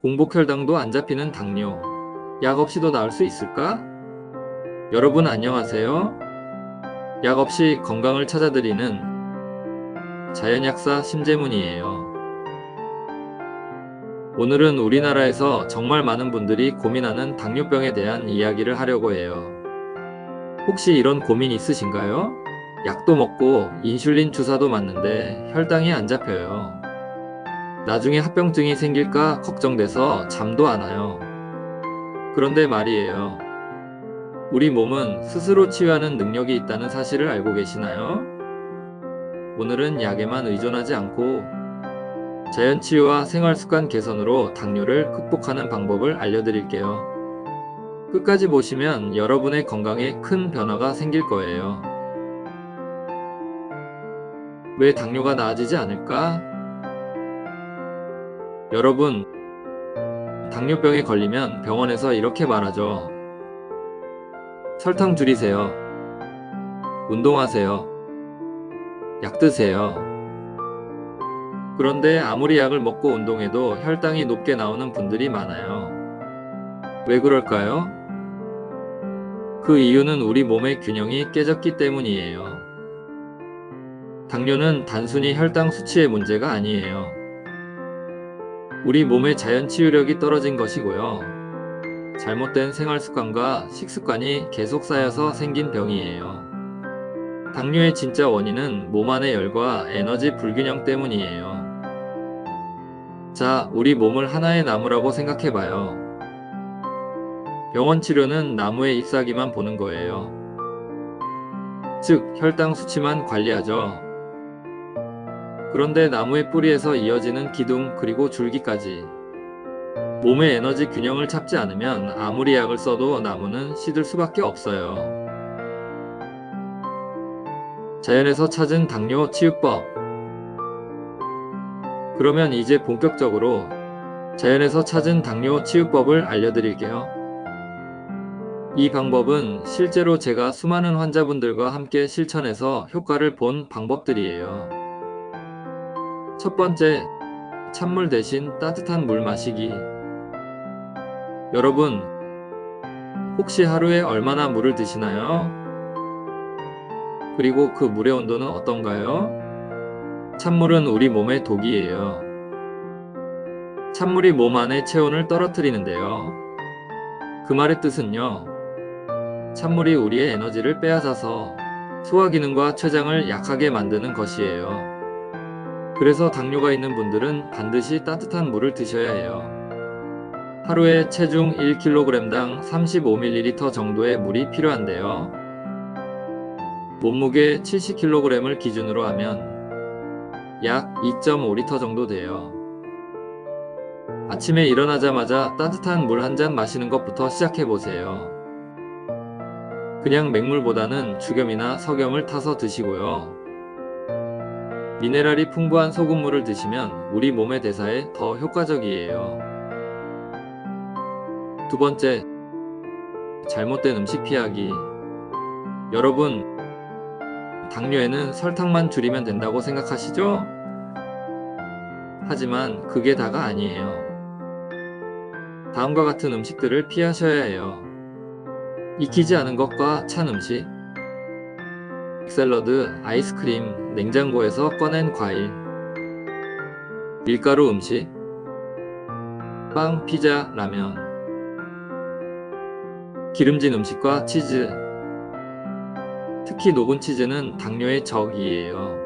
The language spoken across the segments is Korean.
공복혈당도 안 잡히는 당뇨. 약 없이도 나을 수 있을까? 여러분 안녕하세요. 약 없이 건강을 찾아드리는 자연약사 심재문이에요. 오늘은 우리나라에서 정말 많은 분들이 고민하는 당뇨병에 대한 이야기를 하려고 해요. 혹시 이런 고민 있으신가요? 약도 먹고 인슐린 주사도 맞는데 혈당이 안 잡혀요. 나중에 합병증이 생길까 걱정돼서 잠도 안 와요. 그런데 말이에요. 우리 몸은 스스로 치유하는 능력이 있다는 사실을 알고 계시나요? 오늘은 약에만 의존하지 않고 자연 치유와 생활 습관 개선으로 당뇨를 극복하는 방법을 알려드릴게요. 끝까지 보시면 여러분의 건강에 큰 변화가 생길 거예요. 왜 당뇨가 나아지지 않을까? 여러분, 당뇨병에 걸리면 병원에서 이렇게 말하죠. 설탕 줄이세요. 운동하세요. 약 드세요. 그런데 아무리 약을 먹고 운동해도 혈당이 높게 나오는 분들이 많아요. 왜 그럴까요? 그 이유는 우리 몸의 균형이 깨졌기 때문이에요. 당뇨는 단순히 혈당 수치의 문제가 아니에요. 우리 몸의 자연 치유력이 떨어진 것이고요. 잘못된 생활 습관과 식습관이 계속 쌓여서 생긴 병이에요. 당뇨의 진짜 원인은 몸 안의 열과 에너지 불균형 때문이에요. 자, 우리 몸을 하나의 나무라고 생각해봐요. 병원 치료는 나무의 잎사귀만 보는 거예요. 즉, 혈당 수치만 관리하죠. 그런데 나무의 뿌리에서 이어지는 기둥 그리고 줄기까지 몸의 에너지 균형을 찾지 않으면 아무리 약을 써도 나무는 시들 수밖에 없어요. 자연에서 찾은 당뇨 치유법. 그러면 이제 본격적으로 자연에서 찾은 당뇨 치유법을 알려드릴게요. 이 방법은 실제로 제가 수많은 환자분들과 함께 실천해서 효과를 본 방법들이에요. 첫 번째, 찬물 대신 따뜻한 물 마시기. 여러분, 혹시 하루에 얼마나 물을 드시나요? 그리고 그 물의 온도는 어떤가요? 찬물은 우리 몸의 독이에요. 찬물이 몸 안의 체온을 떨어뜨리는데요. 그 말의 뜻은요. 찬물이 우리의 에너지를 빼앗아서 소화 기능과 췌장을 약하게 만드는 것이에요. 그래서 당뇨가 있는 분들은 반드시 따뜻한 물을 드셔야 해요. 하루에 체중 1kg당 35ml 정도의 물이 필요한데요. 몸무게 70kg을 기준으로 하면 약 2.5리터 정도 돼요. 아침에 일어나자마자 따뜻한 물 한 잔 마시는 것부터 시작해보세요. 그냥 맹물보다는 죽염이나 석염을 타서 드시고요. 미네랄이 풍부한 소금물을 드시면 우리 몸의 대사에 더 효과적이에요. 두 번째, 잘못된 음식 피하기. 여러분, 당뇨에는 설탕만 줄이면 된다고 생각하시죠? 하지만 그게 다가 아니에요. 다음과 같은 음식들을 피하셔야 해요. 익히지 않은 것과 찬 음식, 샐러드, 아이스크림, 냉장고에서 꺼낸 과일, 밀가루 음식, 빵, 피자, 라면, 기름진 음식과 치즈, 특히 녹은 치즈는 당뇨의 적이에요.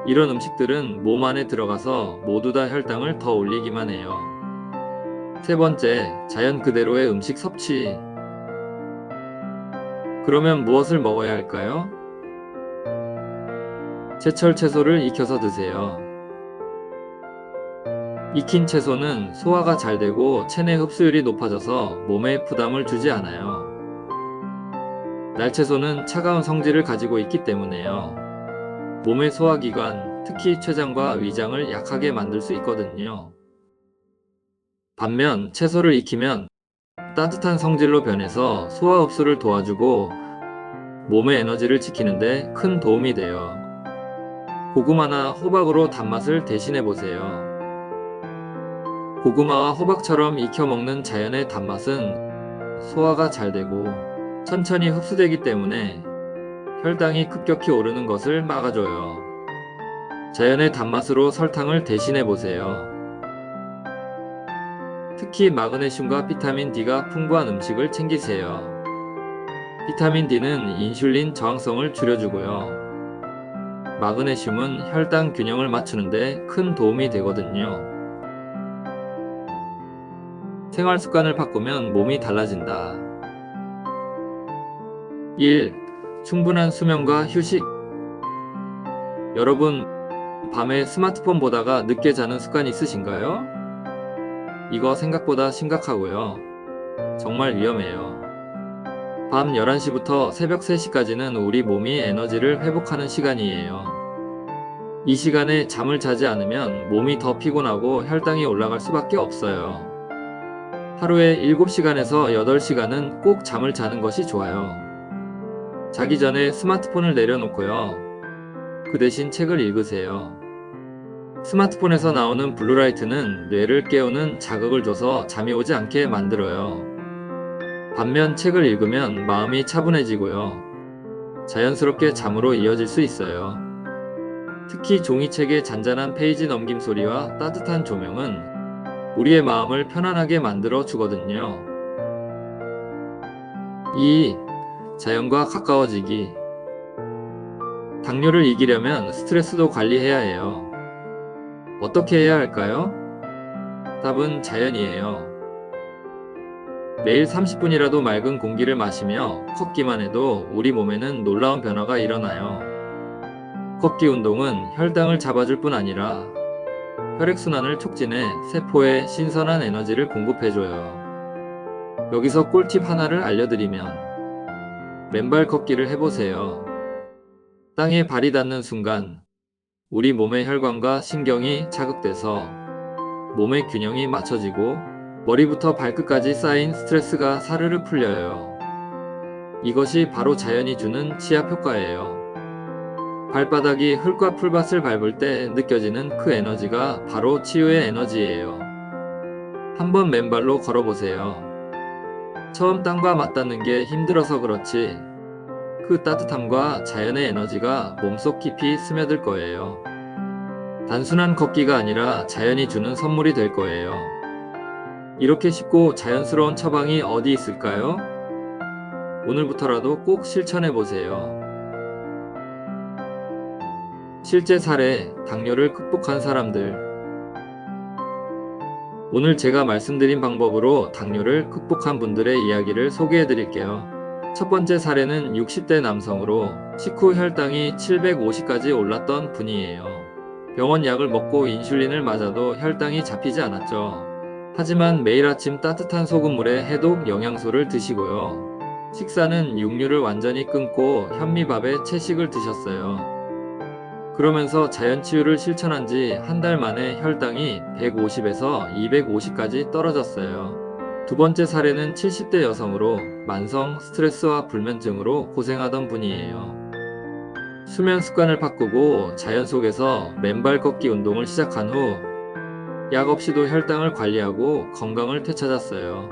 이런 음식들은 몸 안에 들어가서 모두 다 혈당을 더 올리기만 해요. 세 번째, 자연 그대로의 음식 섭취. 그러면 무엇을 먹어야 할까요? 제철 채소를 익혀서 드세요. 익힌 채소는 소화가 잘 되고 체내 흡수율이 높아져서 몸에 부담을 주지 않아요. 날채소는 차가운 성질을 가지고 있기 때문에요. 몸의 소화기관, 특히 췌장과 위장을 약하게 만들 수 있거든요. 반면 채소를 익히면 따뜻한 성질로 변해서 소화 흡수를 도와주고 몸의 에너지를 지키는데 큰 도움이 돼요. 고구마나 호박으로 단맛을 대신해 보세요. 고구마와 호박처럼 익혀 먹는 자연의 단맛은 소화가 잘 되고 천천히 흡수되기 때문에 혈당이 급격히 오르는 것을 막아줘요. 자연의 단맛으로 설탕을 대신해 보세요. 특히 마그네슘과 비타민 D가 풍부한 음식을 챙기세요. 비타민 D는 인슐린 저항성을 줄여주고요. 마그네슘은 혈당 균형을 맞추는데 큰 도움이 되거든요. 생활 습관을 바꾸면 몸이 달라진다. 1. 충분한 수면과 휴식. 여러분, 밤에 스마트폰 보다가 늦게 자는 습관 있으신가요? 이거 생각보다 심각하고요. 정말 위험해요. 밤 11시부터 새벽 3시까지는 우리 몸이 에너지를 회복하는 시간이에요. 이 시간에 잠을 자지 않으면 몸이 더 피곤하고 혈당이 올라갈 수밖에 없어요. 하루에 7시간에서 8시간은 꼭 잠을 자는 것이 좋아요. 자기 전에 스마트폰을 내려놓고요. 그 대신 책을 읽으세요. 스마트폰에서 나오는 블루라이트는 뇌를 깨우는 자극을 줘서 잠이 오지 않게 만들어요. 반면 책을 읽으면 마음이 차분해지고요. 자연스럽게 잠으로 이어질 수 있어요. 특히 종이책의 잔잔한 페이지 넘김 소리와 따뜻한 조명은 우리의 마음을 편안하게 만들어 주거든요. 2. 자연과 가까워지기. 당뇨를 이기려면 스트레스도 관리해야 해요. 어떻게 해야 할까요? 답은 자연이에요. 매일 30분이라도 맑은 공기를 마시며 걷기만 해도 우리 몸에는 놀라운 변화가 일어나요. 걷기 운동은 혈당을 잡아줄 뿐 아니라 혈액순환을 촉진해 세포에 신선한 에너지를 공급해줘요. 여기서 꿀팁 하나를 알려드리면 맨발 걷기를 해보세요. 땅에 발이 닿는 순간 우리 몸의 혈관과 신경이 자극돼서 몸의 균형이 맞춰지고 머리부터 발끝까지 쌓인 스트레스가 사르르 풀려요. 이것이 바로 자연이 주는 치약 효과예요. 발바닥이 흙과 풀밭을 밟을 때 느껴지는 그 에너지가 바로 치유의 에너지예요. 한번 맨발로 걸어보세요. 처음 땅과 맞닿는 게 힘들어서 그렇지 그 따뜻함과 자연의 에너지가 몸속 깊이 스며들 거예요. 단순한 걷기가 아니라 자연이 주는 선물이 될 거예요. 이렇게 쉽고 자연스러운 처방이 어디 있을까요? 오늘부터라도 꼭 실천해 보세요. 실제 사례, 당뇨를 극복한 사람들. 오늘 제가 말씀드린 방법으로 당뇨를 극복한 분들의 이야기를 소개해 드릴게요. 첫 번째 사례는 60대 남성으로 식후 혈당이 750까지 올랐던 분이에요. 병원 약을 먹고 인슐린을 맞아도 혈당이 잡히지 않았죠. 하지만 매일 아침 따뜻한 소금물에 해독 영양소를 드시고요. 식사는 육류를 완전히 끊고 현미밥에 채식을 드셨어요. 그러면서 자연치유를 실천한 지 한 달 만에 혈당이 150에서 250까지 떨어졌어요. 두 번째 사례는 70대 여성으로 만성 스트레스와 불면증으로 고생하던 분이에요. 수면 습관을 바꾸고 자연 속에서 맨발 걷기 운동을 시작한 후 약 없이도 혈당을 관리하고 건강을 되찾았어요.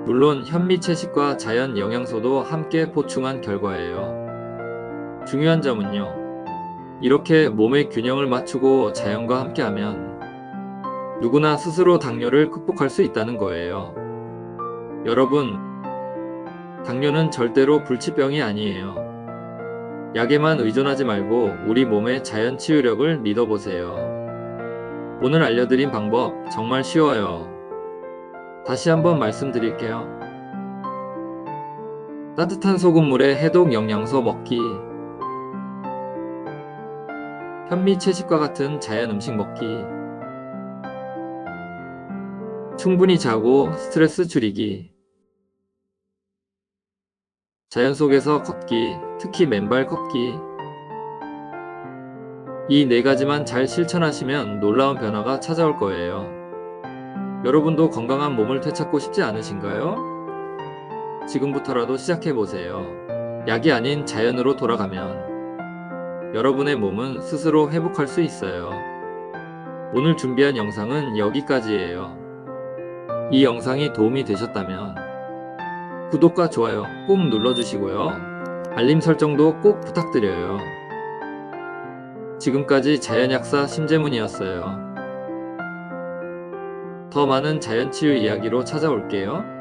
물론 현미 채식과 자연 영양소도 함께 보충한 결과예요. 중요한 점은요. 이렇게 몸의 균형을 맞추고 자연과 함께하면 누구나 스스로 당뇨를 극복할 수 있다는 거예요. 여러분, 당뇨는 절대로 불치병이 아니에요. 약에만 의존하지 말고 우리 몸의 자연 치유력을 믿어보세요. 오늘 알려드린 방법 정말 쉬워요. 다시 한번 말씀드릴게요. 따뜻한 소금물에 해독 영양소 먹기, 현미 채식과 같은 자연 음식 먹기, 충분히 자고 스트레스 줄이기, 자연 속에서 걷기, 특히 맨발 걷기. 이 네 가지만 잘 실천하시면 놀라운 변화가 찾아올 거예요. 여러분도 건강한 몸을 되찾고 싶지 않으신가요? 지금부터라도 시작해보세요. 약이 아닌 자연으로 돌아가면 여러분의 몸은 스스로 회복할 수 있어요. 오늘 준비한 영상은 여기까지예요. 이 영상이 도움이 되셨다면 구독과 좋아요 꼭 눌러주시고요. 알림 설정도 꼭 부탁드려요. 지금까지 자연약사 심재문이었어요. 더 많은 자연치유 이야기로 찾아올게요.